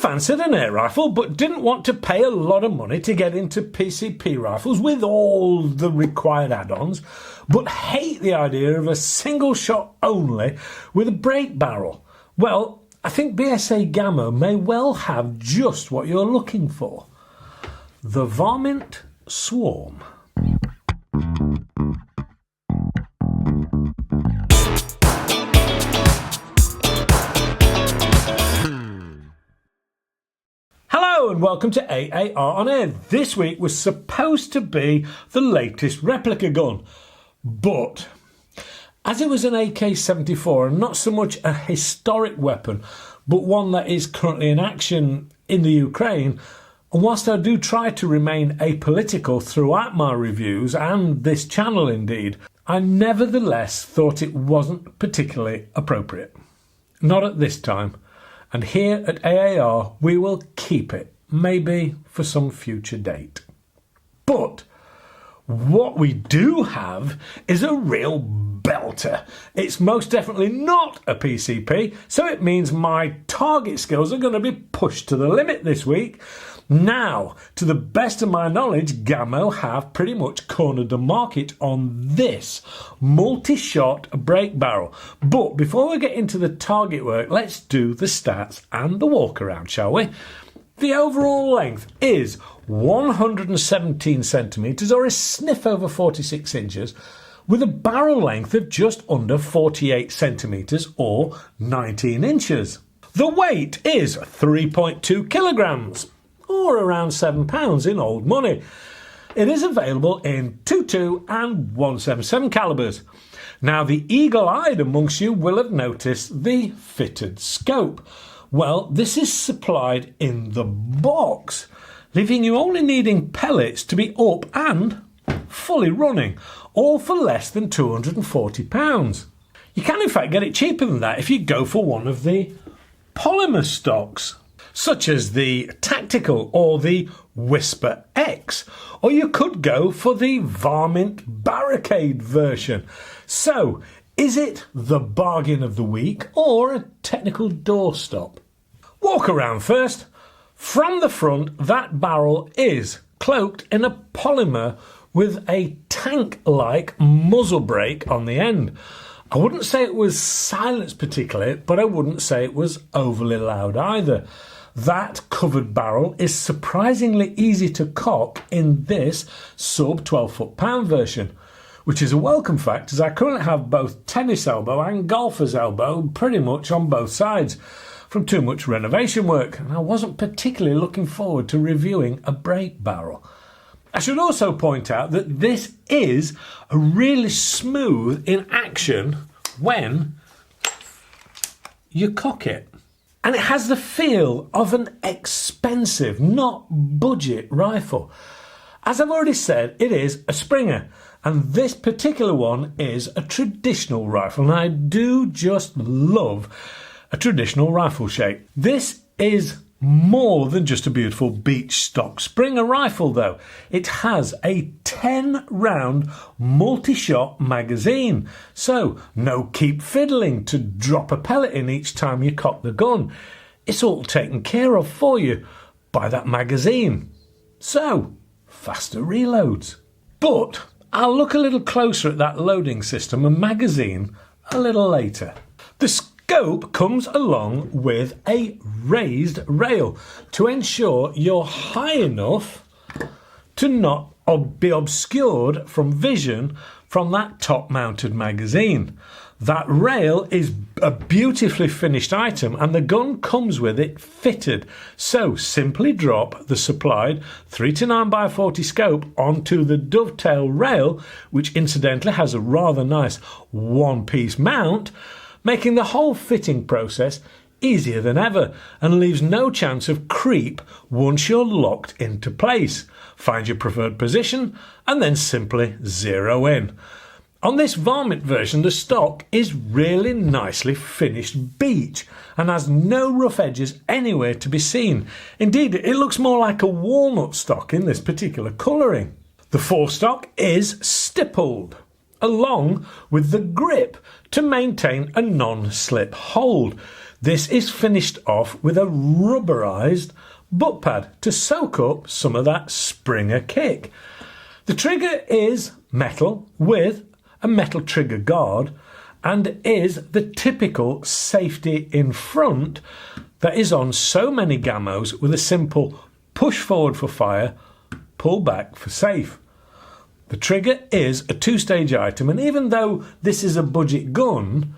fancied an air rifle but didn't want to pay a lot of money to get into PCP rifles with all the required add-ons, but hate the idea of a single shot only with a break barrel? Well, I think BSA Gamo may well have just what you're looking for. The Varmint Swarm. Hello and welcome to AAR on Air. This week was supposed to be the latest replica gun, but as it was an AK-74 and not so much a historic weapon, but one that is currently in action in the Ukraine, and whilst I do try to remain apolitical throughout my reviews and this channel indeed, I nevertheless thought it wasn't particularly appropriate. Not at this time. And here at AAR we will keep it, maybe for some future date. But what we do have is a real belter. It's most definitely not a PCP, so it means my target skills are going to be pushed to the limit this week. Now, to the best of my knowledge, Gamo have pretty much cornered the market on this multi-shot break barrel. But before we get into the target work, let's do the stats and the walk around, shall we? The overall length is 117 centimetres, or a sniff over 46 inches, with a barrel length of just under 48 centimetres, or 19 inches. The weight is 3.2 kilograms. Or around £7 in old money. It is available in 22 and 177 calibers. Now, the eagle-eyed amongst you will have noticed the fitted scope. Well, this is supplied in the box, leaving you only needing pellets to be up and fully running, all for less than £240. You can in fact get it cheaper than that if you go for one of the polymer stocks, such as the Tactical or the Whisper X, or you could go for the Varmint Barricade version. So, is it the bargain of the week or a technical doorstop? Walk around first. From the front, that barrel is cloaked in a polymer with a tank-like muzzle brake on the end. I wouldn't say it was silenced particularly, but I wouldn't say it was overly loud either. That covered barrel is surprisingly easy to cock in this sub 12 foot-pound version, which is a welcome fact as I currently have both tennis elbow and golfer's elbow pretty much on both sides from too much renovation work, and I wasn't particularly looking forward to reviewing a break barrel. I should also point out that this is a really smooth in action when you cock it. And it has the feel of an expensive, not budget rifle. As I've already said, it is a Springer, and this particular one is a traditional rifle, and I do just love a traditional rifle shape. This is more than just a beautiful beach stock Springer rifle though. It has a 10 round multi-shot magazine, so no keep fiddling to drop a pellet in each time you cock the gun. It's all taken care of for you by that magazine, so faster reloads. But I'll look a little closer at that loading system and magazine a little later. The scope comes along with a raised rail to ensure you're high enough to not be obscured from vision from that top mounted magazine. That rail is a beautifully finished item and the gun comes with it fitted, so simply drop the supplied 3-9x40 scope onto the dovetail rail, which incidentally has a rather nice one-piece mount, making the whole fitting process easier than ever and leaves no chance of creep once you're locked into place. Find your preferred position and then simply zero in. On this Varmint version, the stock is really nicely finished beech and has no rough edges anywhere to be seen. Indeed, it looks more like a walnut stock in this particular colouring. The forestock is stippled, along with the grip to maintain a non-slip hold. This is finished off with a rubberized butt pad to soak up some of that Springer kick. The trigger is metal with a metal trigger guard and is the typical safety in front that is on so many Gamos with a simple push forward for fire, pull back for safe. The trigger is a two-stage item, and even though this is a budget gun,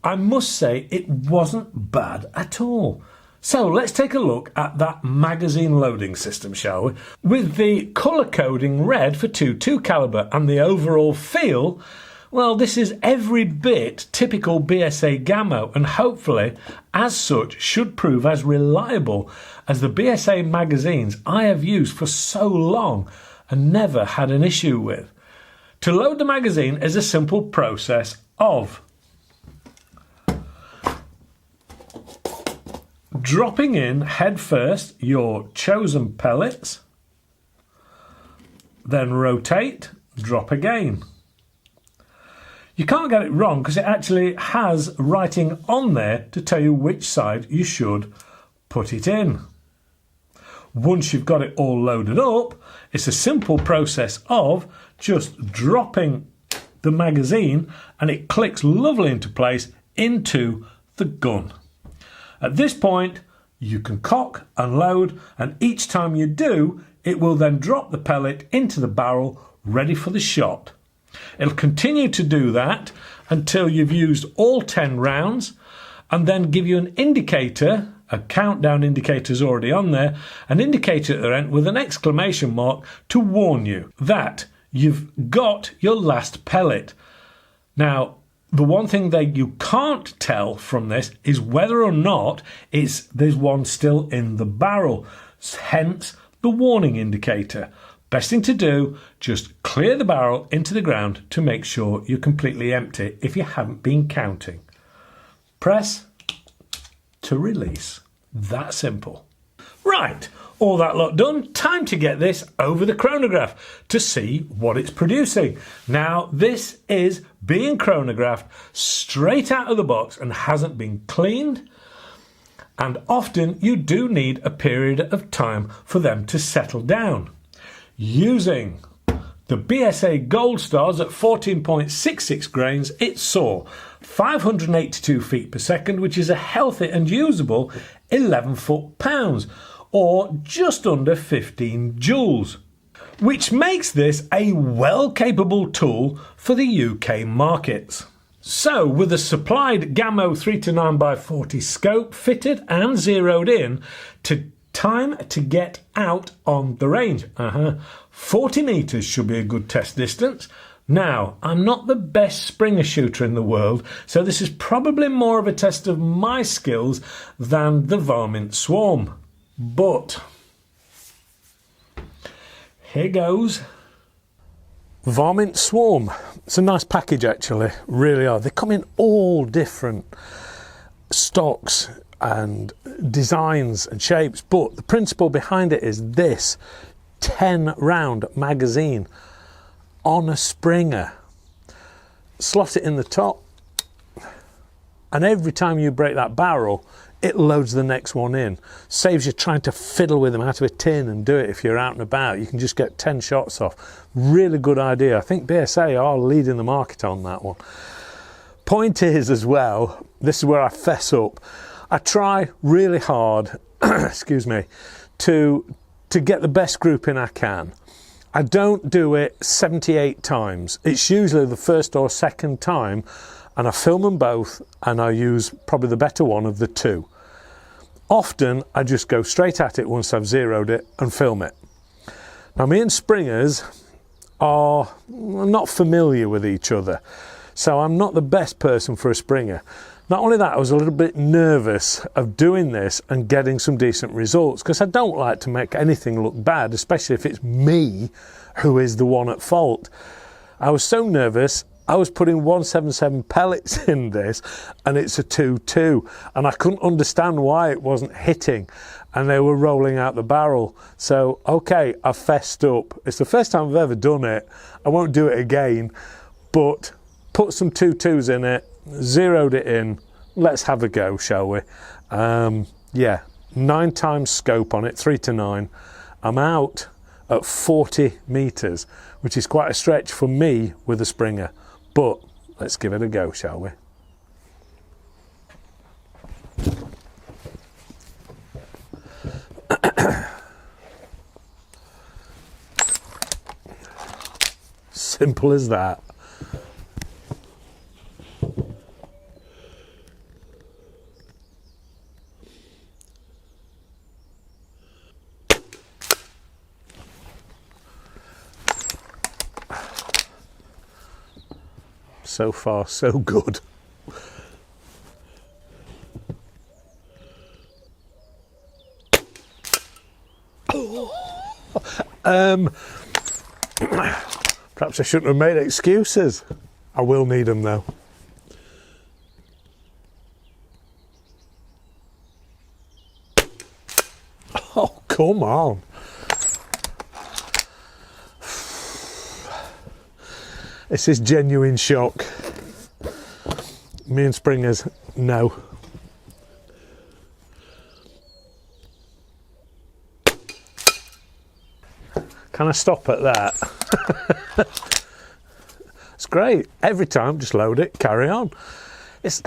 I must say it wasn't bad at all. So let's take a look at that magazine loading system, shall we? With the colour coding red for .22 caliber and the overall feel, well, this is every bit typical BSA Gamo, and hopefully, as such, should prove as reliable as the BSA magazines I have used for so long and never had an issue with. To load the magazine is a simple process of dropping in head first your chosen pellets, then rotate, drop again. You can't get it wrong because it actually has writing on there to tell you which side you should put it in. Once you've got it all loaded up, it's a simple process of just dropping the magazine and it clicks lovely into place into the gun. At this point, you can cock and load, and each time you do, it will then drop the pellet into the barrel ready for the shot. It'll continue to do that until you've used all 10 rounds and then give you an indicator. A countdown indicator is already on there, an indicator at the end with an exclamation mark to warn you that you've got your last pellet. Now, the one thing that you can't tell from this is whether or not there's one still in the barrel, hence the warning indicator. Best thing to do, just clear the barrel into the ground to make sure you're completely empty if you haven't been counting. Press to release. That simple. Right, all that lot done, time to get this over the chronograph to see what it's producing. Now, this is being chronographed straight out of the box and hasn't been cleaned, and often you do need a period of time for them to settle down. Using the BSA Gold Stars at 14.66 grains, it saw 582 feet per second, which is a healthy and usable 11 foot-pounds, or just under 15 joules, which makes this a well-capable tool for the UK markets. So, with a supplied Gamo 3-9x40 scope fitted and zeroed in, time to get out on the range. 40 metres should be a good test distance. Now, I'm not the best Springer shooter in the world, so this is probably more of a test of my skills than the Varmint Swarm. But here goes. Varmint Swarm. It's a nice package actually, really are. They come in all different stocks and designs and shapes, but the principle behind it is this 10 round magazine on a Springer. Slot it in the top, and every time you break that barrel, it loads the next one in. Saves you trying to fiddle with them out of a tin and do it if you're out and about. You can just get 10 shots off. Really good idea. I think BSA are leading the market on that one. Point is as well, this is where I fess up. I try really hard, excuse me, to get the best grouping I can. I don't do it 78 times. It's usually the first or second time, and I film them both and I use probably the better one of the two. Often I just go straight at it once I've zeroed it and film it. Now, me and Springers are not familiar with each other, so I'm not the best person for a Springer. Not only that, I was a little bit nervous of doing this and getting some decent results, because I don't like to make anything look bad, especially if it's me who is the one at fault. I was so nervous, I was putting 177 pellets in this and it's a 2-2, and I couldn't understand why it wasn't hitting and they were rolling out the barrel. So, okay, I fessed up. It's the first time I've ever done it. I won't do it again, but put some 2-2s in it, zeroed it in, let's have a go, shall we? Yeah, 9 times scope on it, 3 to 9. I'm out at 40 metres, which is quite a stretch for me with a Springer, but let's give it a go, shall we? Simple as that. So far, so good. Perhaps I shouldn't have made excuses. I will need them though. Oh, come on. This is genuine shock. Me and Springers, no. Can I stop at that? It's great. Every time, just load it, carry on. It's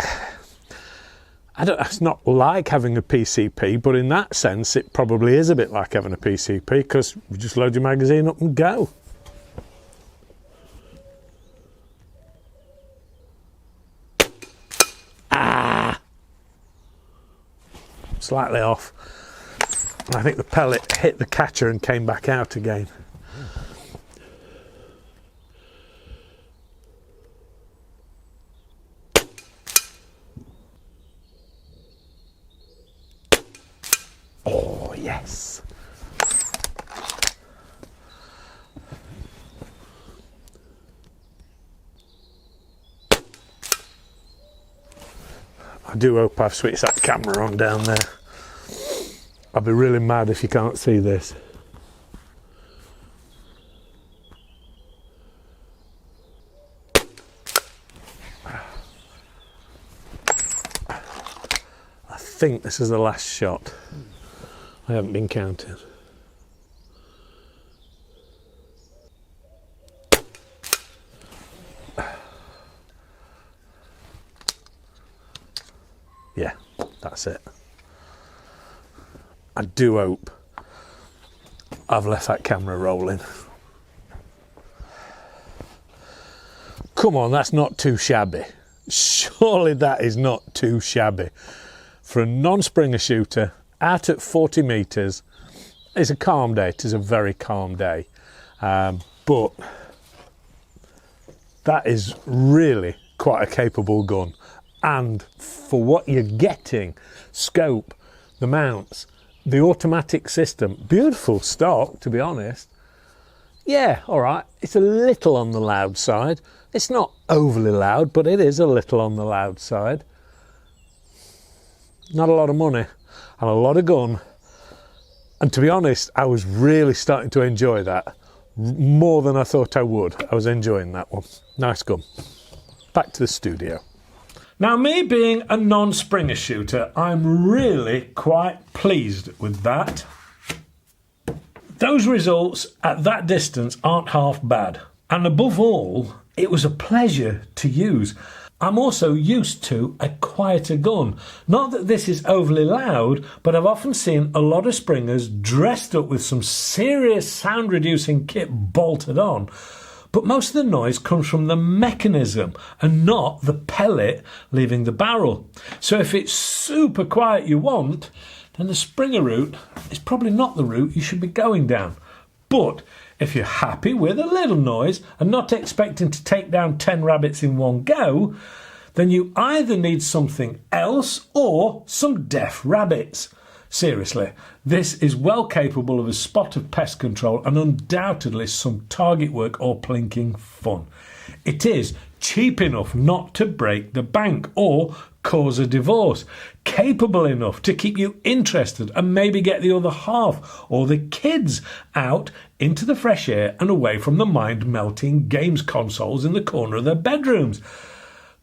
not like having a PCP, but in that sense, it probably is a bit like having a PCP because you just load your magazine up and go. Slightly off. I think the pellet hit the catcher and came back out again. Oh, yes. I do hope I've switched that camera on down there. I'll be really mad if you can't see this. I think this is the last shot. I haven't been counting. Yeah, that's it. I do hope I've left that camera rolling. Come on, that's not too shabby. Surely that is not too shabby. For a non-Springer shooter, out at 40 metres, it's a calm day. It is a very calm day. But that is really quite a capable gun. And for what you're getting, scope, the mounts, the automatic system, beautiful stock, to be honest. Yeah, all right, it's a little on the loud side. It's not overly loud, but it is a little on the loud side. Not a lot of money and a lot of gun. And to be honest, I was really starting to enjoy that more than I thought I would. I was enjoying that one. Nice gun. Back to the studio. Now, me being a non-Springer shooter, I'm really quite pleased with that. Those results at that distance aren't half bad. And above all, it was a pleasure to use. I'm also used to a quieter gun. Not that this is overly loud, but I've often seen a lot of Springers dressed up with some serious sound-reducing kit bolted on. But most of the noise comes from the mechanism and not the pellet leaving the barrel. So if it's super quiet you want, then the Springer route is probably not the route you should be going down. But if you're happy with a little noise and not expecting to take down 10 rabbits in one go, then you either need something else or some deaf rabbits. Seriously, this is well capable of a spot of pest control and undoubtedly some target work or plinking fun. It is cheap enough not to break the bank or cause a divorce, capable enough to keep you interested and maybe get the other half or the kids out into the fresh air and away from the mind-melting games consoles in the corner of their bedrooms.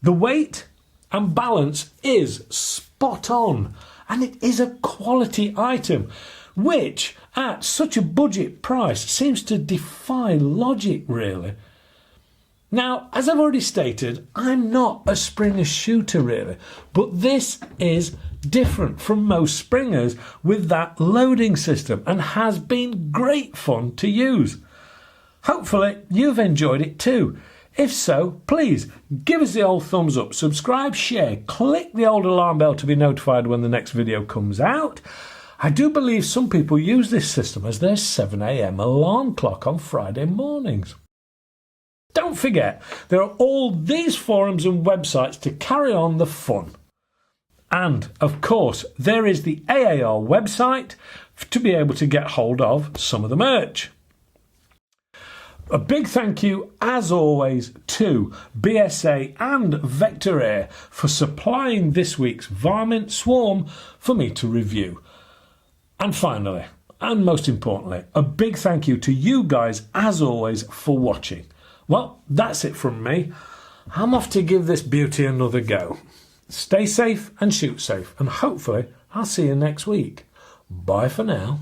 The weight and balance is spot on, and it is a quality item, which at such a budget price seems to defy logic really. Now, as I've already stated, I'm not a Springer shooter really, but this is different from most Springers with that loading system and has been great fun to use. Hopefully you've enjoyed it too. If so, please give us the old thumbs up, subscribe, share, click the old alarm bell to be notified when the next video comes out. I do believe some people use this system as their 7 AM alarm clock on Friday mornings. Don't forget, there are all these forums and websites to carry on the fun. And, of course, there is the AAR website to be able to get hold of some of the merch. A big thank you, as always, to BSA and Vector Air for supplying this week's Varmint Swarm for me to review. And finally, and most importantly, a big thank you to you guys, as always, for watching. Well, that's it from me. I'm off to give this beauty another go. Stay safe and shoot safe, and hopefully I'll see you next week. Bye for now.